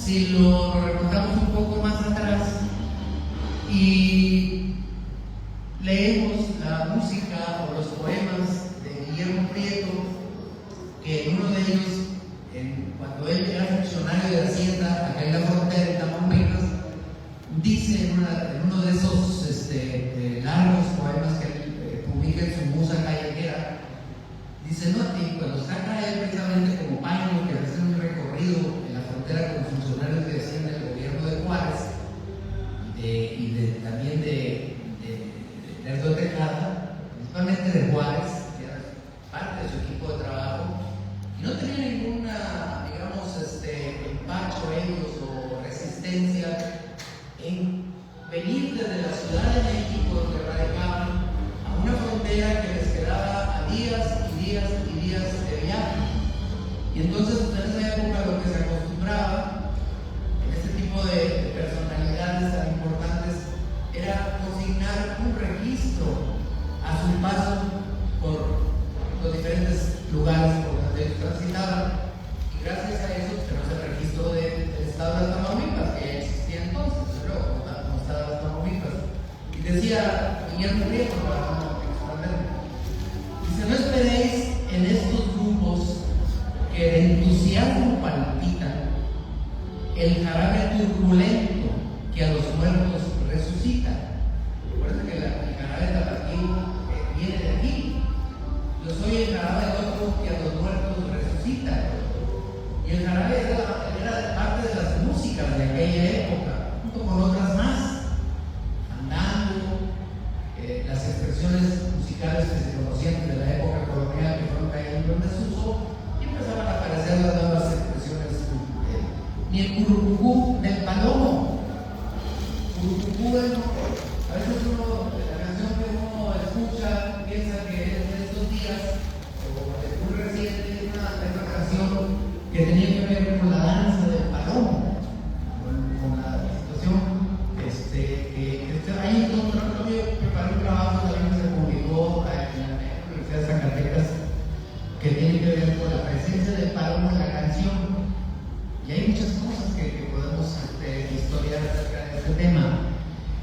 si lo remontamos un poco más atrás y leemos la música o los poemas de Guillermo Prieto, que en uno de ellos, cuando él era funcionario de Hacienda acá en la frontera de Tamaulipas, dice en uno de esos largos poemas que él publica en su Musa Callejera, dice, no, y cuando saca él precisamente como paño que hace un recorrido en la frontera con funcionarios de Hacienda del gobierno de Juárez y también de Lerdo de Tejada, principalmente de Juárez, que era parte de su equipo de trabajo, y no tenía ninguna, digamos, empacho ellos o resistencia en venir desde la Ciudad de México, donde radicaban, a una frontera que les quedaba a días y días y días de viaje. Y entonces en esa época lo que se acostumbraba en este tipo de personalidades tan importantes era consignar un registro a su paso por los diferentes lugares por donde ellos transitaban, y gracias a eso tenemos el registro del estado de Tamaulipas, que ya existía entonces, pero como estado de Tamaulipas. Y decía Guillermo Prieto, dice, no esperéis en estos grupos que de entusiasmo palpitan el jarabe turbulento que a los muertos resucita. Recuerden que el jarabe tapatío viene de aquí. Yo soy el jarabe de otro que a los muertos resucita. Y el jarabe era parte de las músicas de aquella época, junto con otras más. Andando, las expresiones musicales que se conocían de la época colonial que fueron cayendo en desuso, y empezaban a aparecer las nuevas expresiones. Ni el curucucú del palomo. Curucucú es, a veces la canción que uno escucha piensa que es de estos días, o es muy reciente, una canción que tenía que ver con la danza del palomo, con la situación ahí encontró. Yo preparé un trabajo también que se publicó en la Universidad de Zacatecas, que tiene que ver con la presencia del palomo en la canción, y hay muchas cosas que podemos historiar acerca de este tema.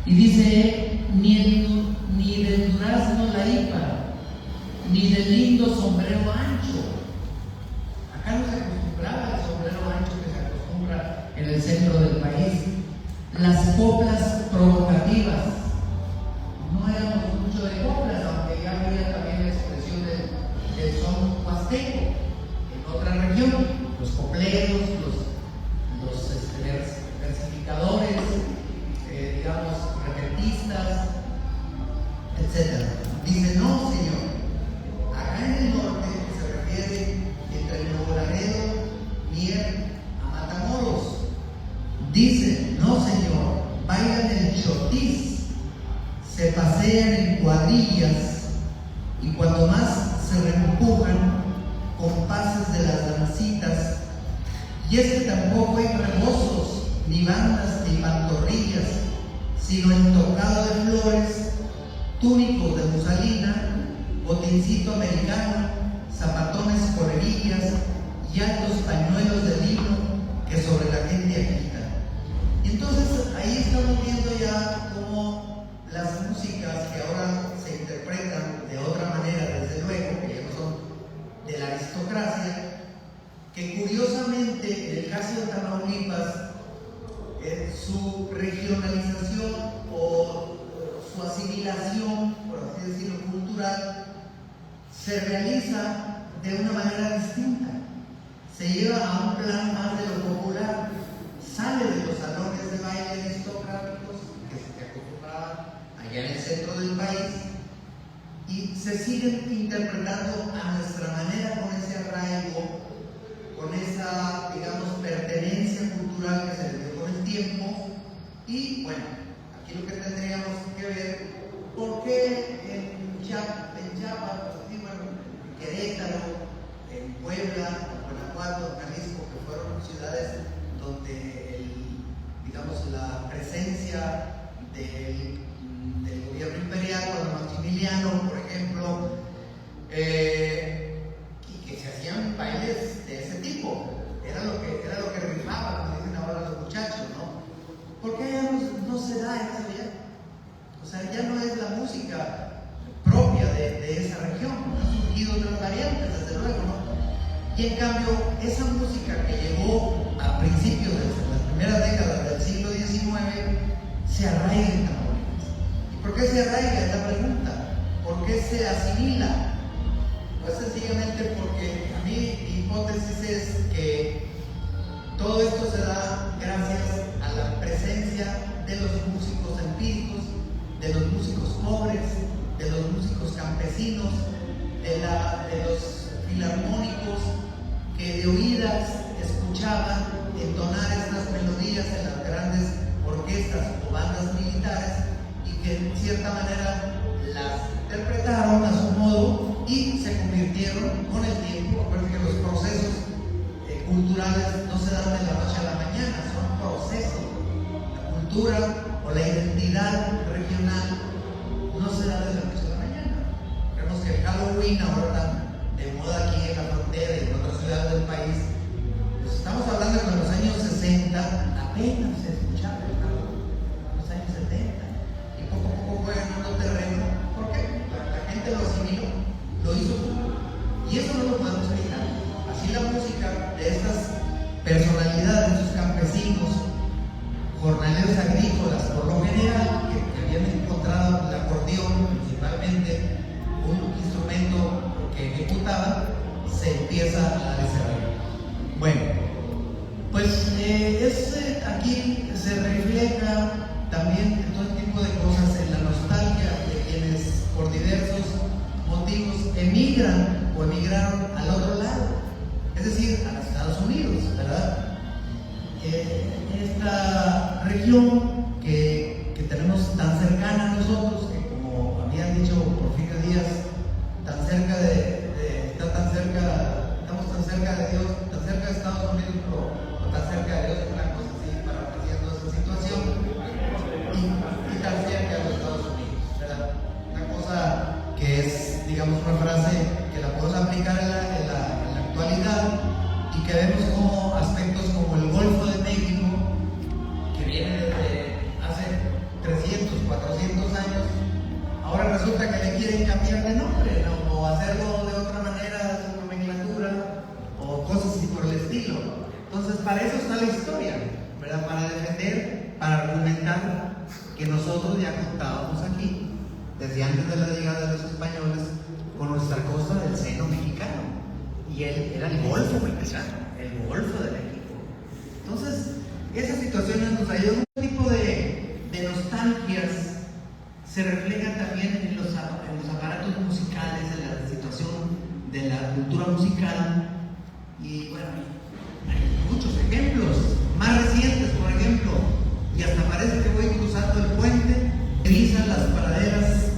Y dice, ni del durazno la hipa, ni del lindo sombrero ancho. Acá no se acostumbraba el sombrero ancho que se acostumbra en el centro del país. Las coplas provocativas. No éramos mucho de coplas, aunque ya había también la expresión del son huasteco en otra región. Los copleros, los versificadores, digamos, repentistas, etc. Dice, no, señor. Acá en el norte se refiere entre Nuevo Laredo, Mier, a Matamoros. Dice, no, señor, bailan el chotis, se pasean en cuadrillas, y cuando más se reempujan compases de las dancitas. Y es que tampoco hay rebozos, ni bandas, ni pantorrillas, sino en tocado de flores, túnicos de musalina, botincito americano, zapatones con hebillas y altos pañuelos de lino que sobre la gente agita. Y entonces ahí estamos viendo ya cómo las músicas que ahora se interpretan de otra manera, desde luego, que ya no son de la aristocracia, que curiosamente en el caso de Tamaulipas, su regionalización o su asimilación, por así decirlo, cultural, se realiza de una manera distinta. Se lleva a un plan más de lo popular, sale de los salones de baile aristocráticos que se acostumbraban allá en el centro del país, y se siguen interpretando a nuestra manera, con ese arraigo, con esa, digamos, pertenencia cultural que se le dio con el tiempo. Y bueno, aquí lo que tendríamos que ver, ¿por qué en Chiapas, en Querétaro, en Puebla, en Guanajuato, en Jalisco, que fueron ciudades donde digamos, la presencia del gobierno imperial, cuando Maximiliano, por ejemplo, y que se hacían bailes de ese tipo, era lo que rifaba, como dicen ahora los Y en cambio, esa música que llegó a principios de las primeras décadas del siglo XIX se arraiga en Tamaulipas. ¿Y por qué se arraiga? Es la pregunta. ¿Por qué se asimila? Pues sencillamente porque a mí mi hipótesis es que todo esto se da gracias a la presencia de los músicos empíricos, de los músicos pobres, de los músicos campesinos, de los filarmónicos que de oídas escuchaban entonar estas melodías en las grandes orquestas o bandas militares y que en cierta manera las interpretaron a su modo y se convirtieron con el tiempo. Acuérdense que los procesos culturales no se dan de la noche a la mañana, son procesos. La cultura o la identidad regional no se da de la noche a la mañana. Vemos que el Halloween ahora está de moda aquí en la frontera y en otras ciudades del país. Pues estamos hablando de que en los años 60 apenas se escuchaba el Halloween, en los años 70, y poco a poco fue ganando terreno. ¿Por qué? La gente lo asimiló, lo hizo público. Y eso no lo podemos evitar. Así la música de estas personalidades, de esos campesinos, jornaleros agrícolas, por lo general, que habían encontrado el acordeón, principalmente un instrumento que ejecutaban, se empieza a desarrollar. Bueno, pues aquí se refleja también todo tipo de cosas en la nostalgia de quienes por diversos motivos emigran o emigraron al otro lado, es decir, a los Estados Unidos, ¿verdad? Esta región que tenemos tan cercana a nosotros, que como habían dicho Porfirio Díaz, estamos tan cerca de Dios, tan cerca de Estados Unidos, o tan cerca de Dios, una cosa así, parafraseando esa situación, y tan cerca de los Estados Unidos, ¿verdad? Una cosa que es, digamos, una frase que la podemos aplicar en la actualidad y que vemos como aspectos como el Golfo de México, que viene desde hace 300, 400 años, ahora resulta que le quieren cambiar de nombre, ¿no? O hacerlo de otra manera, su nomenclatura, o cosas así por el estilo. Entonces, para eso está la historia, ¿verdad? Para defender, para argumentar que nosotros ya contábamos aquí, desde antes de la llegada de los españoles, con nuestra costa del seno mexicano. Y él era el Golfo mexicano, el Golfo de México. Entonces, esas situaciones nos ayudan. Un tipo de nostalgias se reflejan también en los aparatos musicales, en la situación de la cultura musical. Y bueno, hay muchos ejemplos, más recientes, por ejemplo, y hasta parece que voy cruzando el puente, divisan las praderas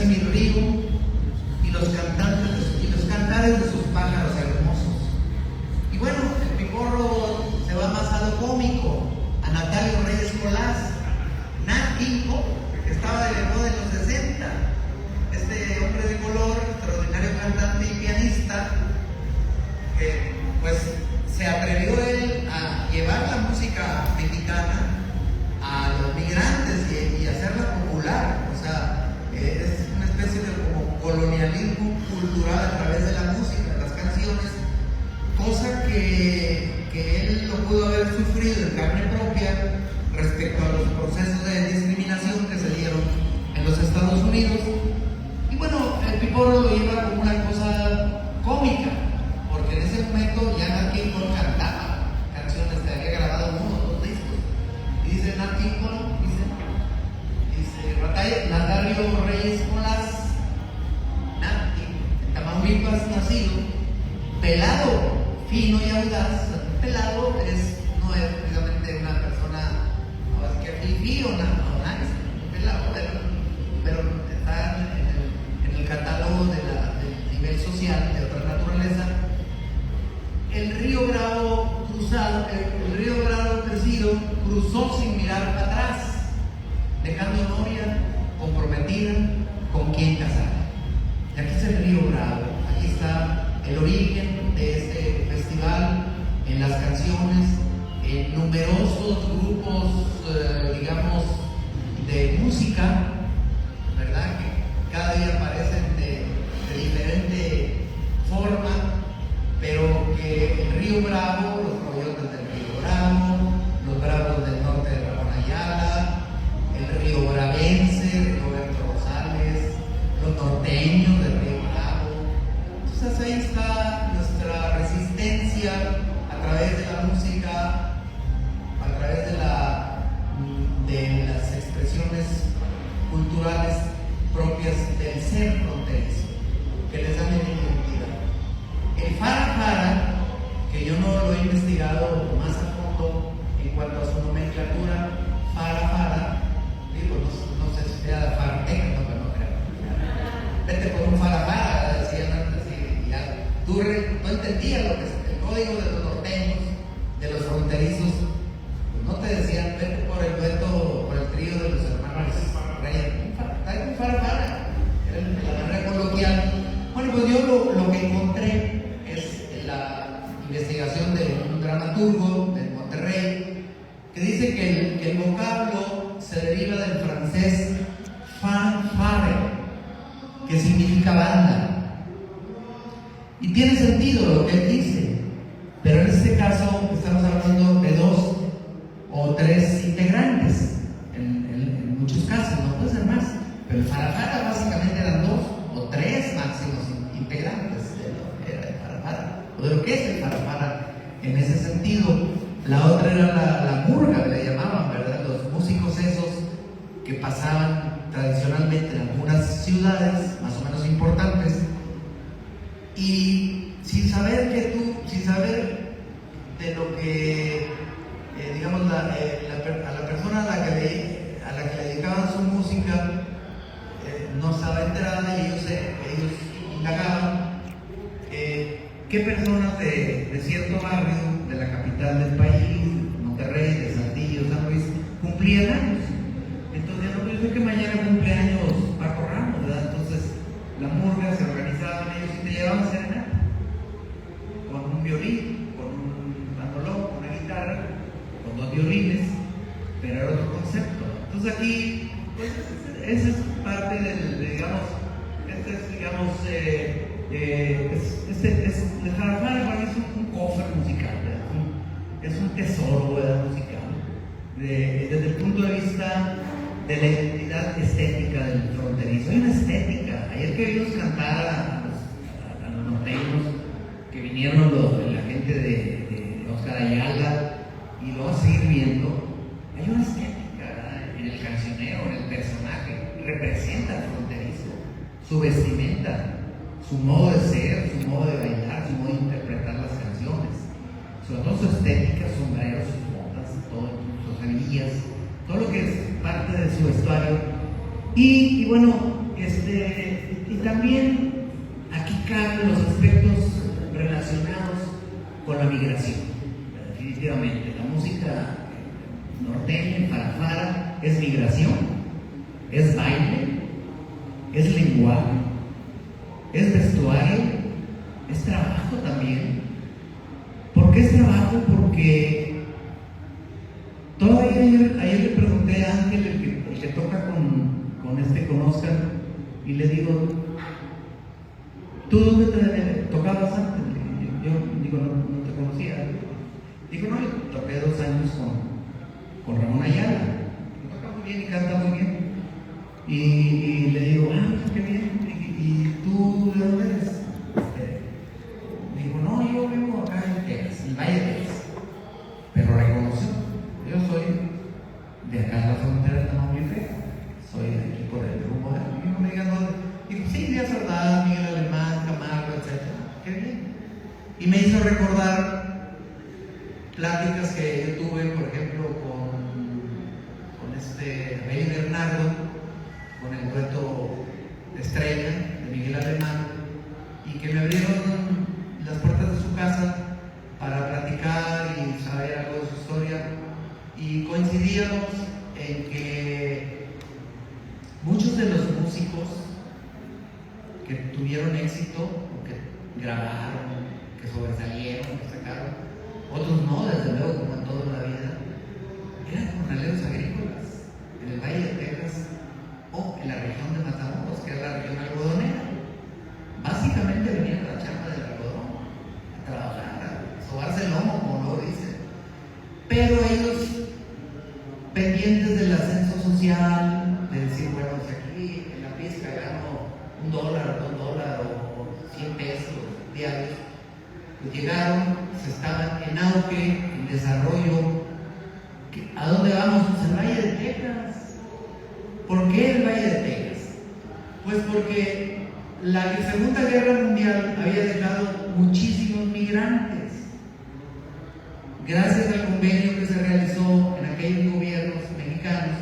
y mi río, y los cantares de sus pájaros hermosos. Y bueno, el piporro se va más a lo cómico, a Natalio Reyes Colás, Nat King Cole, que estaba de moda en los 60, este hombre de color, extraordinario cantante y pianista, que pues se atrevió él a llevar la música mexicana a los migrantes y hacerla popular. O sea, es una especie de como colonialismo cultural a través de la música, de las canciones, cosa que él lo pudo haber sufrido en carne propia respecto a los procesos de discriminación que se dieron en los Estados Unidos. Y bueno, el piporro lo lleva como una cosa cómica, porque en ese momento ya Nat King Cole cantaba canciones, que había grabado 1 o 2 discos. Y dice Nat King Cole, Natalio Reyes Colás, Nati, en Tamaulipas nacido, pelado, fino y audaz. Pelado no es precisamente una persona que fifí o nada, pelado, pero está en el catálogo del nivel social de otra naturaleza. El río Bravo crecido cruzó sin mirar para atrás, dejando novia comprometida con quien casar. Y aquí está el río Bravo, aquí está el origen de este festival, en las canciones, en numerosos grupos, digamos, de música, ¿verdad? Que cada día aparecen de diferente forma, entendía lo que es el código de los norteños, de los fronterizos. Pues no te decían, vete por el dueto, por el trío de los hermanos Reyes. Trae un farfara, era la manera coloquial. Bueno, pues yo lo que encontré es la investigación de un dramaturgo de Monterrey que dice que el vocablo se deriva del francés fanfare, que significa banda. Y tiene sentido lo que él dice, pero en este caso estamos hablando de 2 o 3 integrantes, en muchos casos, no puede ser más, pero el farafara básicamente eran 2 o 3 máximos integrantes de lo que era el farafara, o de lo que es el farafara en ese sentido. La otra era la murga, le llamaban, ¿verdad? Los músicos esos que pasaban tradicionalmente en algunas ciudades más o menos importantes, y sin saber de lo que, digamos, a la persona a la que le dedicaban su música, no estaba enterada, y ellos indagaban qué personas de cierto barrio de la capital del país, Monterrey, de Saltillo, San Luis, cumplían años. Entonces, no, yo sé que mañana cumpleaños Paco Ramos, ¿verdad? Entonces, la murga se organizaban ellos y te llevaban a serenata con un violín, con un bandolón, con una guitarra, con 2 violines, pero era otro concepto. Entonces aquí, pues, esa es parte digamos, el farafara para mí es un cofre musical, ¿verdad? Es un tesoro, ¿verdad? Musical, desde el punto de vista de la identidad estética del fronterizo. Hay una estética. Ayer que vimos cantar a los norteños, que vinieron la gente de Oscar Ayala, y lo vas a seguir viendo, hay una estética, ¿verdad? En el cancionero, en el personaje, representa al fronterizo, su vestimenta, su modo de ser, su modo de bailar, su modo de interpretar las canciones, sobre todo su estética, sus sombreros, sus botas, todo, sus anillas, todo lo que es parte de su vestuario. Y bueno, y también aquí caben los aspectos relacionados con la migración. Definitivamente, la música norteña, en farafara, es migración, es baile, es lenguaje, es vestuario, es trabajo también. ¿Por qué es trabajo? Porque todavía ayer le pregunté a Ángel, el que toca con Oscar, y le digo, ¿tú dónde te tocabas antes? Yo digo, no te conocía. Digo, no, yo toqué 2 años con Ramón Ayala, que toca muy bien y canta muy bien. Y le digo, qué bien. ¿Y tú de dónde eres? Me dijo, no, yo vivo acá en Texas, en Valle de Texas. Pero reconoció, yo soy de acá de la frontera de Tamaulipas, soy de aquí por el rumbo de aquí. No me digan dónde. Digo, sí, Díaz Ordaz, Miguel Alemán, Camargo, etc. Qué bien. Y me hizo recordar pláticas que yo tuve, por ejemplo, con Rey Bernardo, con el dueto Estrella de Miguel Alemán, y que me abrieron las puertas de su casa para platicar y saber algo de su historia, y coincidíamos en que muchos de los músicos que tuvieron éxito, o que grabaron, que sobresalieron, que sacaron, otros no, desde luego, como en toda la vida, eran jornaleros agrícolas en el Valle de Texas o en la región de Matamoros, que es la región algodonera. Básicamente venían a la chamba del algodón, a trabajar, a sobarse el lomo, como lo dicen. Pero ellos, pendientes del ascenso social, de decir, bueno, pues aquí en la pizca gano $1, $2 o 100 pesos diarios, pues llegaron, se estaban en auge, en desarrollo. ¿A dónde vamos? Pues el Valle de Texas. ¿Por qué el Valle de Texas? Pues porque la Segunda Guerra Mundial había dejado muchísimos migrantes. Gracias al convenio que se realizó en aquellos gobiernos mexicanos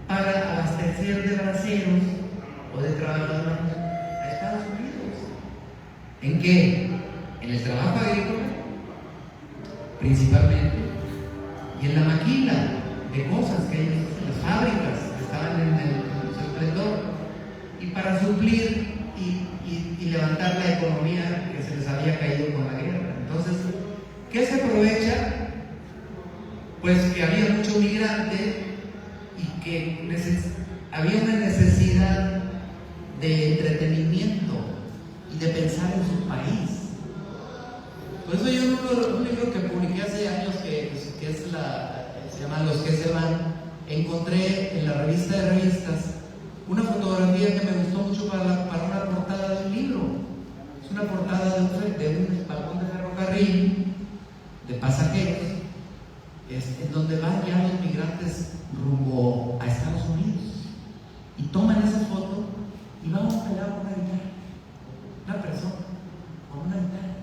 para abastecer de braceros o de trabajadores a Estados Unidos. ¿En qué? en el trabajo agrícola, principalmente, y en la maquila de cosas que ellos hacen, las fábricas que estaban en su esplendor, y para suplir y levantar la economía que se les había caído con la guerra. Entonces, ¿qué se aprovecha? Pues que había mucho migrante y que había una necesidad de entretenimiento y de pensar en su país. Por eso yo en un libro que publiqué hace años se llama Los que se van, encontré en la revista de revistas una fotografía que me gustó mucho para una portada de un libro. Es una portada de un vagón de ferrocarril de pasajeros, en donde van ya los migrantes rumbo a Estados Unidos, y toman esa foto y van a pegar con una guitarra, una persona con una guitarra.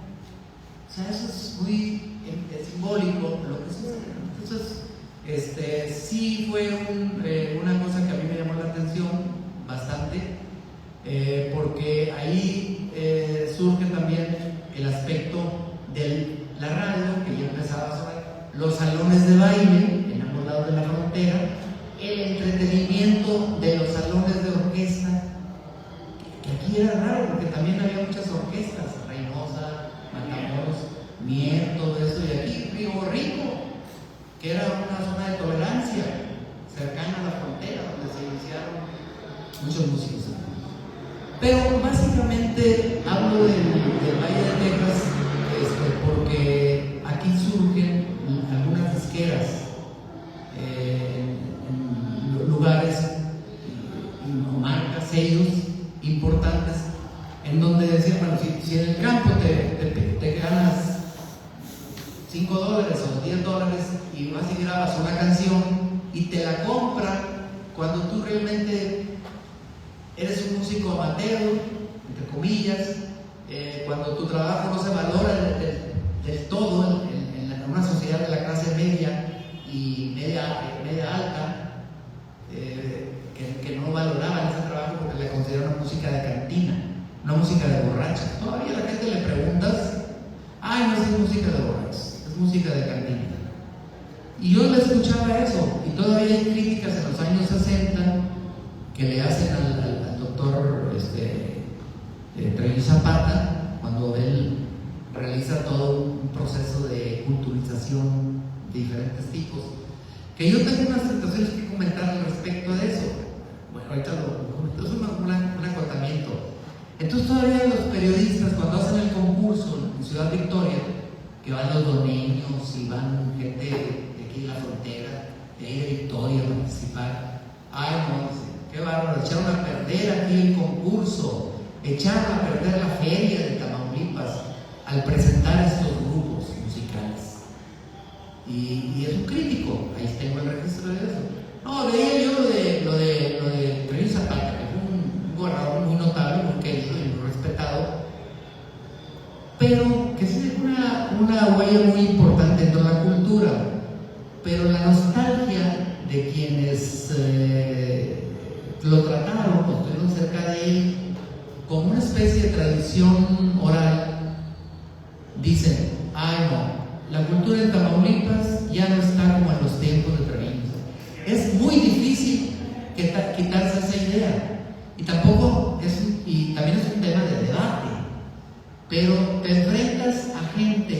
O sea, eso es muy simbólico lo que sucede. Entonces, sí fue una cosa que a mí me llamó la atención bastante, porque ahí surge también el aspecto de la radio, que ya empezaba a sonar, los salones de baile en ambos lados de la frontera, el entretenimiento de los salones de orquesta, que aquí era raro porque también había muchas orquestas, Reynosa, Matamoros, Mier, todo eso, y aquí Río Rico, que era una zona de tolerancia cercana a la frontera, donde se iniciaron muchos músicos. Pero básicamente hablo del Valle de Texas, porque aquí surgen algunas disqueras en lugares, marcas, sellos importantes, en donde decían, bueno, si en el campo te ganas $5 o $10 y vas y grabas una canción y te la compran cuando tú realmente eres un músico amateur, entre comillas, cuando tu trabajo no se valora del todo en una sociedad de la clase media y media alta, que no valoraban ese trabajo porque le consideraban una música de cantina, una música de borrachos. Todavía a la gente le preguntas, ay, no es música de borrachos, es música de cantina. Y yo le escuchaba eso, y todavía hay críticas en los años 60 que le hacen al doctor Trello Zapata, cuando él realiza todo un proceso de culturización de diferentes tipos, que yo tengo unas situaciones que comentar al respecto de eso. Bueno, ahorita lo comento, es un acotamiento. Entonces todavía los periodistas, cuando hacen el concurso en Ciudad Victoria, que van los doneños y van gente de aquí en la frontera, de ahí de Victoria a participar, ay no, qué bárbaro, echaron a perder aquí el concurso, echaron a perder la feria de Tamaulipas al presentar estos grupos musicales. Y es un crítico, ahí tengo el registro de eso. No, veía yo lo de Trello Zapata, que fue un gobernador muy notable, muy querido y muy respetado, pero que sí dejó una huella muy importante en toda la cultura. Pero la nostalgia de quienes lo trataron o estuvieron cerca de él como una especie de tradición oral, dicen, ay no, la cultura de Tamaulipas ya no está como en los tiempos de Treviño. Es muy difícil quitarse esa idea, y también es un tema de debate, pero te enfrentas a gente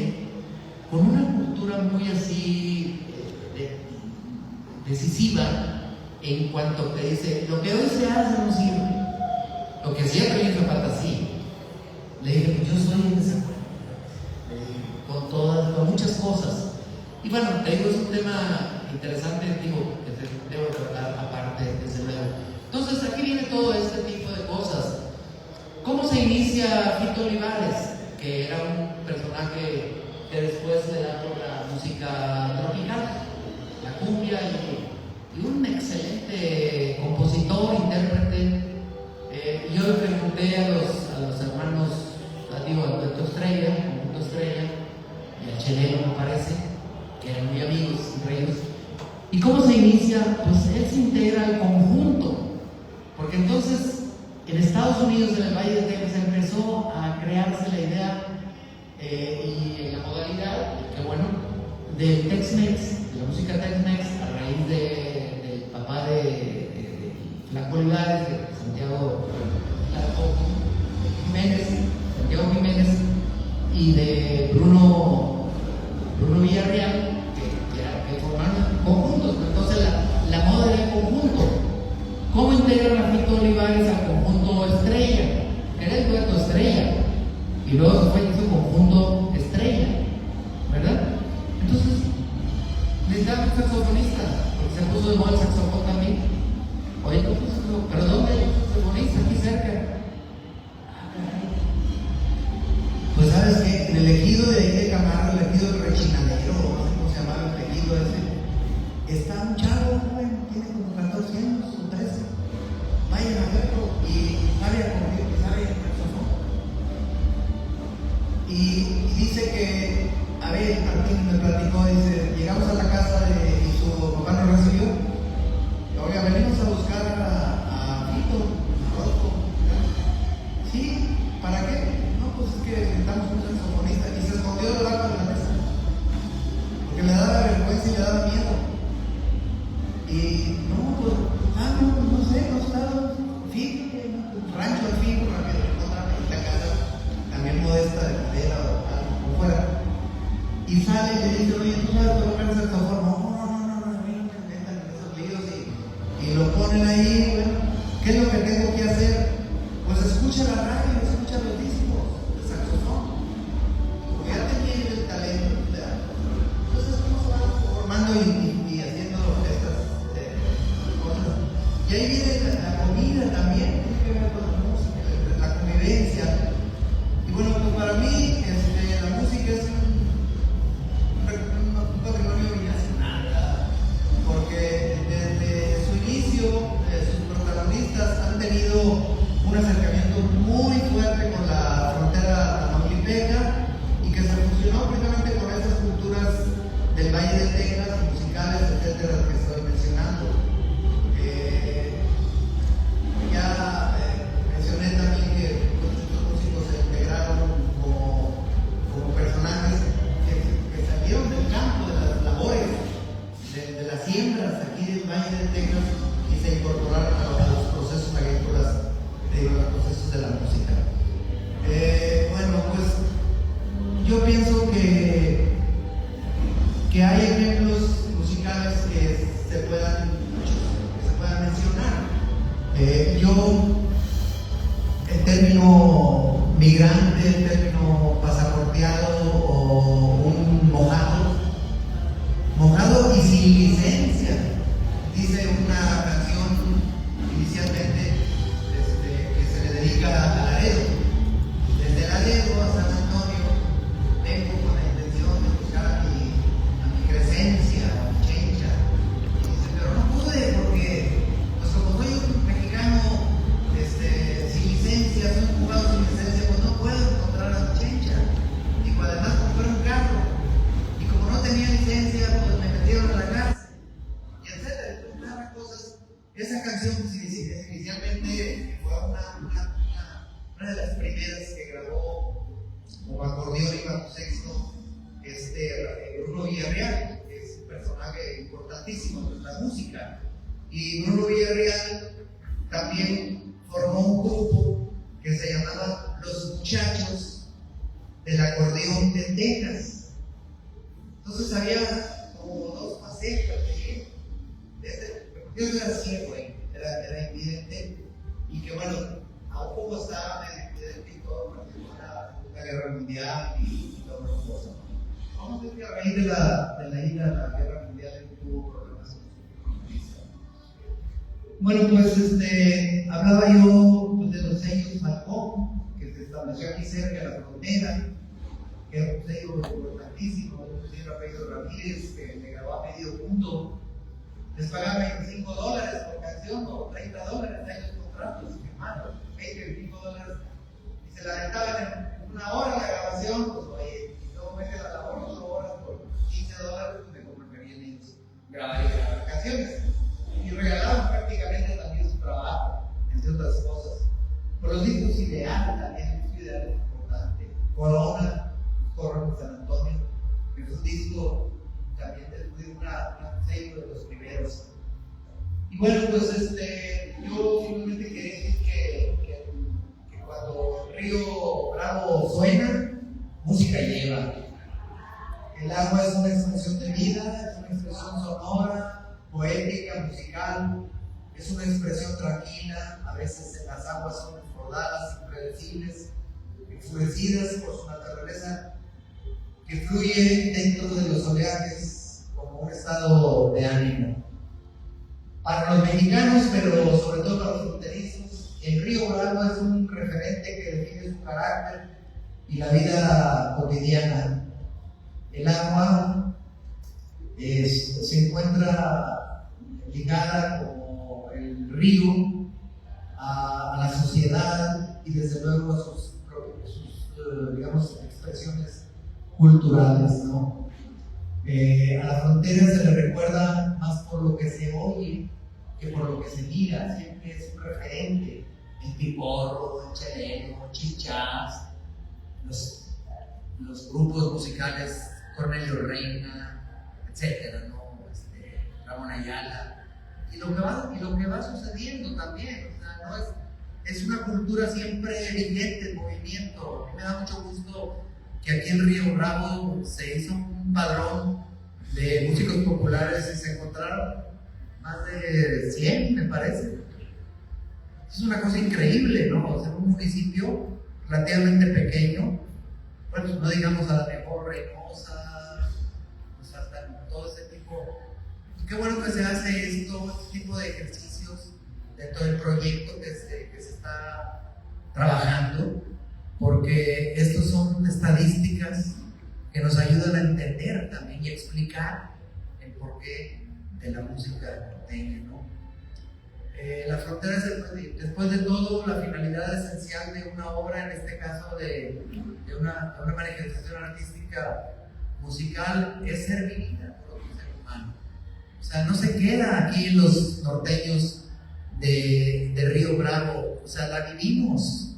con una cultura muy así decisiva, en cuanto te dice, lo que hoy se hace no sirve, lo que hacía Trello Zapata sí. Le dije, pues yo soy en desacuerdo con muchas cosas. Y bueno, te digo, es un tema interesante, digo, que debo tratar aparte, desde luego. Entonces aquí viene todo este tipo de cosas. ¿Cómo se inicia Fito Olivares? Que era un personaje que después le da por la música tropical, la cumbia, y un excelente compositor, intérprete. Yo le pregunté a los hermanos, digo, al Beto Estrella, y al Chelero, me parece, que eran muy amigos entre ellos. ¿Y cómo se inicia? Pues él se integra al conjunto, porque entonces en Estados Unidos, en el Valle de Texas, empezó a crearse la idea del Tex-Mex, de la música Tex-Mex, a raíz del papá de Flaco Olivares, de Santiago Jiménez, y de Bruno Villarreal, que formaron conjuntos. Entonces la moda era el conjunto. ¿Cómo integran a Fito Olivares al conjunto Estrella? Era el dueto Estrella, y luego se fue y hizo conjunto Estrella, ¿verdad? Entonces necesitaba un saxofonista, porque se puso de moda el saxofón también. Oye, ¿pero dónde hay un saxofonista? Aquí cerca. Pues sabes que en el ejido de ahí de Camargo, el ejido del Rechinadero, no sé cómo se llamaba el ejido ese, está un chavo joven, tiene como 14 años o 13. Vayan a verlo y sabe el saxofón. Y dice que, a ver, Martín me platicó, dice, llegamos a la casa y su papá nos recibió. Oiga, venimos a buscar a Fito, a Rodolfo. Sí, ¿para qué? No, pues es que necesitamos un saxofonista. Y se escondió debajo de la mesa, porque le daba vergüenza y le daba miedo. Y no, pues, no sé, no estaba. Fíjate, rancho al fin, rápido, encontramos esta casa, también modesta de madera o algo por fuera. Y sale y le dice, oye, ¿tú sabes tocar el saxofón? No, me metan en esos líos y lo ponen ahí. Bueno, ¿qué es lo que tengo que hacer? Pues escucha la radio, escucha los discos de saxofón. Porque ya tenía el talento. Entonces, ¿cómo se va formando y haciendo estas cosas? Y ahí viene la comida también, tiene que ver con la música, la convivencia. Y bueno, pues para mí la música es un patrimonio binacional, ¿verdad? Porque desde su inicio, sus protagonistas han tenido un acercamiento muy fuerte con la frontera tamaulipeca y que se fusionó precisamente con esas culturas del Valle de Texas, musicales, etcétera, que estoy mencionando. Ya mencioné también que estos músicos se integraron como personajes que salieron del campo, de las labores, de las siembras aquí del Valle de Texas y se incorporaron a los procesos agrícolas, los procesos de la música. Bueno, pues yo pienso que hay ejemplos musicales que se puedan mencionar. Yo, el término migrante, el término pasaporteado o un mojado y sin licencia, dice una canción inicialmente que se le dedica a Laredo. Desde Laredo a San Antonio vengo con la intención de buscar a mi crecencia, a mi chencha. Y dice, pero no pude porque, pues como soy un mexicano sin licencia, soy un jugado sin licencia, pues no puedo encontrar a mi chencha. Y además compré un carro. Y como no tenía licencia, pues me metieron a la cárcel. Y etcétera. Entonces, muchas cosas. Esa canción pues, inicialmente fue una de las primeras que grabó como acordeón y bajo sexto Bruno Villarreal, que es un personaje importantísimo de la música. Y Bruno Villarreal también formó un grupo que se llamaba Los Muchachos del Acordeón de Texas. Entonces había como dos facetas de yo era ciego, era invidente, y que bueno, a un poco estaba identificado con la guerra mundial y todas las cosas. Vamos a decir que a raíz de la ida a la guerra mundial tuvo problemas con su vista. Bueno, pues hablaba yo pues, de los sellos Falcón, que se estableció aquí cerca de la frontera, que era un sello importantísimo, un sello Pedro Ramírez, que le grabó a medio punto. Les pagaban $25 por canción o $30, hay los contratos firmados, $25, y se la aventaban en una hora la grabación, pues oye, y luego mete la labor 8 horas por $15, pues mejor preferían ellos grabar y grabar canciones. Y regalaban prácticamente también su trabajo, entre otras cosas. Pero los discos ideales también, el disco ideal es importante. Corona de San Antonio, que es un disco también fui un sello de los primeros. Y bueno, pues yo simplemente quería decir que cuando Río Bravo suena, música lleva. El agua es una expresión de vida, es una expresión sonora, poética, musical, es una expresión tranquila. A veces las aguas son desbordadas, impredecibles, enfurecidas por su naturaleza, que fluye dentro de los oleajes como un estado de ánimo. Para los mexicanos, pero sobre todo para los fronterizos, el río Bravo es un referente que define su carácter y la vida cotidiana. El agua se encuentra ligada como el río a la sociedad y desde luego a sus digamos, expresiones culturales, ¿no? A la frontera se le recuerda más por lo que se oye que por lo que se mira. Siempre es un referente: el piporro, el cheleno, chichás, los grupos musicales Cornelio Reina, etcétera, ¿no? Ramón Ayala, y lo que va sucediendo también. O sea, no es una cultura siempre vigente, en movimiento. A mí me da mucho gusto que aquí en Río Bravo se hizo un padrón de músicos populares y se encontraron más de 100, me parece. Es una cosa increíble, ¿no? O sea, un municipio relativamente pequeño, bueno, no digamos a la mejor Reynosa, pues hasta todo ese tipo. Y qué bueno que se hace este tipo de ejercicios dentro del proyecto que se está trabajando, porque estos son estadísticas que nos ayudan a entender también y explicar el porqué de la música norteña, ¿no? La frontera es, después de todo, la finalidad esencial de una obra, en este caso de una manifestación artística musical, es ser vivida por otro ser humano. O sea, no se queda aquí en los norteños de Río Bravo. O sea, la vivimos,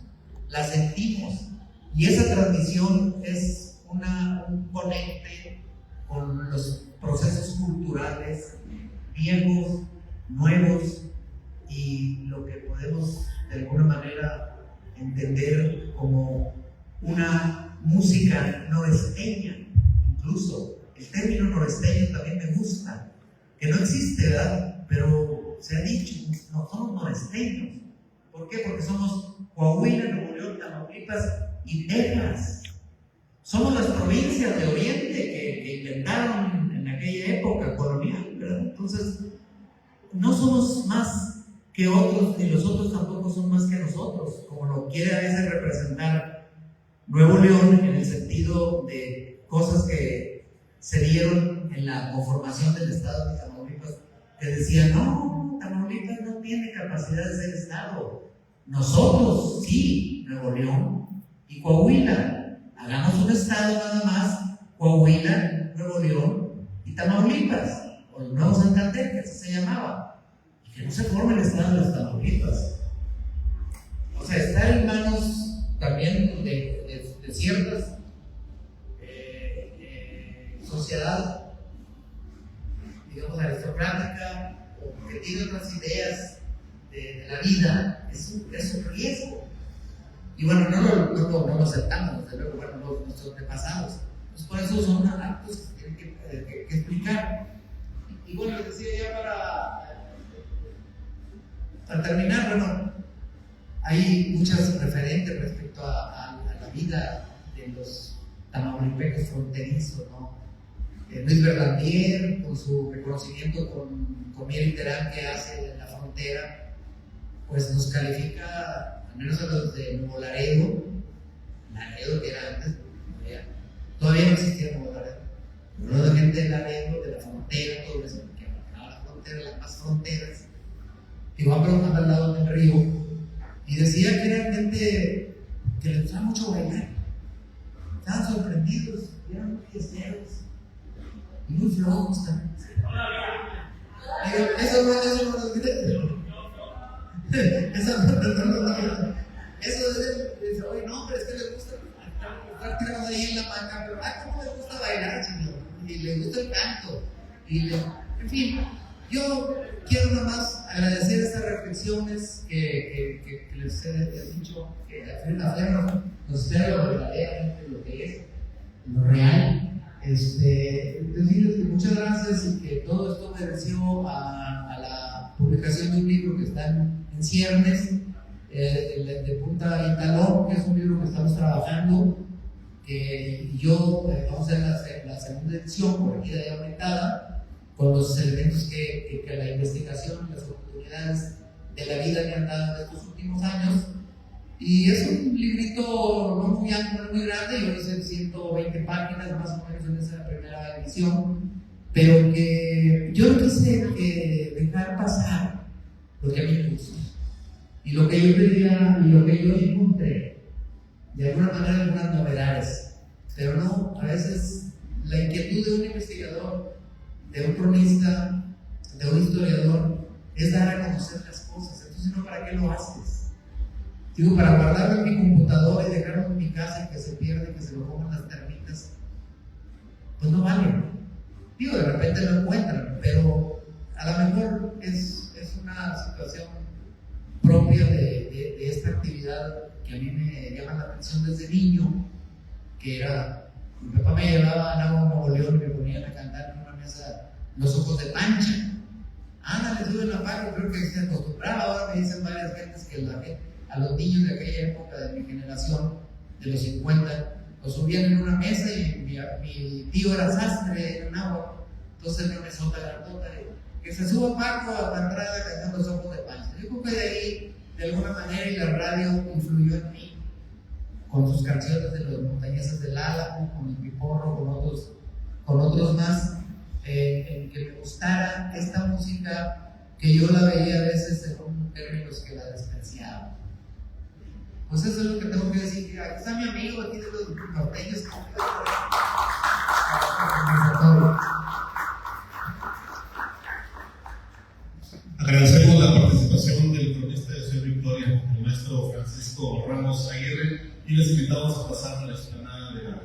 la sentimos, y esa transmisión es un conecte con los procesos culturales viejos, nuevos, y lo que podemos de alguna manera entender como una música noresteña. Incluso el término noresteño también me gusta, que no existe, ¿verdad? Pero se ha dicho, no somos noresteños. ¿Por qué? Porque somos Coahuila, Nuevo León, Tamaulipas y Texas. Somos las provincias de Oriente que inventaron en aquella época colonial, ¿verdad? Entonces, no somos más que otros, ni los otros tampoco son más que nosotros, como lo quiere a veces representar Nuevo León, en el sentido de cosas que se dieron en la conformación del estado de Tamaulipas, que decían: no, Tamaulipas no tiene capacidad de ser estado, nosotros sí, Nuevo León y Coahuila, hagamos un estado nada más, Coahuila, Nuevo León y Tamaulipas, o el Nuevo Santander, que así se llamaba. Que no se forme el estado de los Tamaulipas. O sea, estar en manos también de ciertas sociedad, digamos, aristocrática, o que tiene otras ideas de la vida, es un riesgo. Y bueno, no lo aceptamos, desde luego, bueno, nuestros antepasados. Pues por eso son actos que se tienen que explicar. Y bueno, les decía ya para terminar, bueno, hay muchas referentes respecto a la vida de los tamaulipecos fronterizos, ¿no? Luis Berlandier, con su reconocimiento con Miel y Terán que hace en la frontera, pues nos califica, al menos a los de Nuevo Laredo, que era antes, todavía no existía Nuevo Laredo, pero de gente de Laredo, de la frontera, todo eso, que abarcaba la frontera, las más fronteras, que van preguntando al lado del río, y decía que era gente que les gustaba mucho bailar, estaban sorprendidos, eran muy fiesteros y muy flojos también. Eso no es grito. Eso dice: oye, no, pero es que les gusta estar tirados ahí en la maca, pero ¿cómo les gusta bailar, señor? y le gusta el canto, en fin, yo quiero nada más agradecer estas reflexiones que les he dicho, que afirman ustedes verdaderamente lo que es, lo real. Decirles que muchas gracias y que todo esto obedeció a la publicación de un libro que está en ciernes, de Punta y Talón, que es un libro que estamos trabajando, que yo vamos a hacer la segunda edición corregida y aumentada con los elementos que la investigación y las oportunidades de la vida me han dado en estos últimos años. Y es un librito no muy amplio, no muy grande, yo hice 120 páginas más o menos en esa primera edición, pero que yo no quise dejar pasar lo que a mí me gustó. Y lo que yo veía y lo que yo encontré, de alguna manera, algunas novedades, pero no, a veces la inquietud de un investigador, de un cronista, de un historiador, es dar a conocer las cosas. Entonces, ¿no? ¿Para qué lo haces? Digo, para guardarlo en mi computadora y dejarlo en mi casa y que se pierda, que se lo coman las termitas, pues no vale. Digo, de repente lo encuentran, pero a lo mejor es una situación propia de esta actividad que a mí me llama la atención desde niño, que era, mi papá me llevaba a Nuevo León y me ponían a cantar en una mesa Los Ojos de Pancha. Ándale, sube la paga, creo que se acostumbraba. Ahora me dicen varias gentes que a los niños de aquella época, de mi generación, de los 50, los subían en una mesa y mi tío era sastre en agua, entonces me mesota grandota que se suba Paco a la entrada cantando Los Ojos de Pancha. Yo creo que de ahí, de alguna manera, y la radio influyó en mí, con sus canciones de los montañeses del Álamo, con el Piporro, con otros más, en que me gustara esta música que yo la veía a veces en términos que la despreciaba. Pues eso es lo que tengo que decir. Aquí está mi amigo aquí de los norteños. Agradecemos la participación del cronista de Ciudad Victoria, el maestro Francisco Ramos Aguirre, y les invitamos a pasar a la explanada de la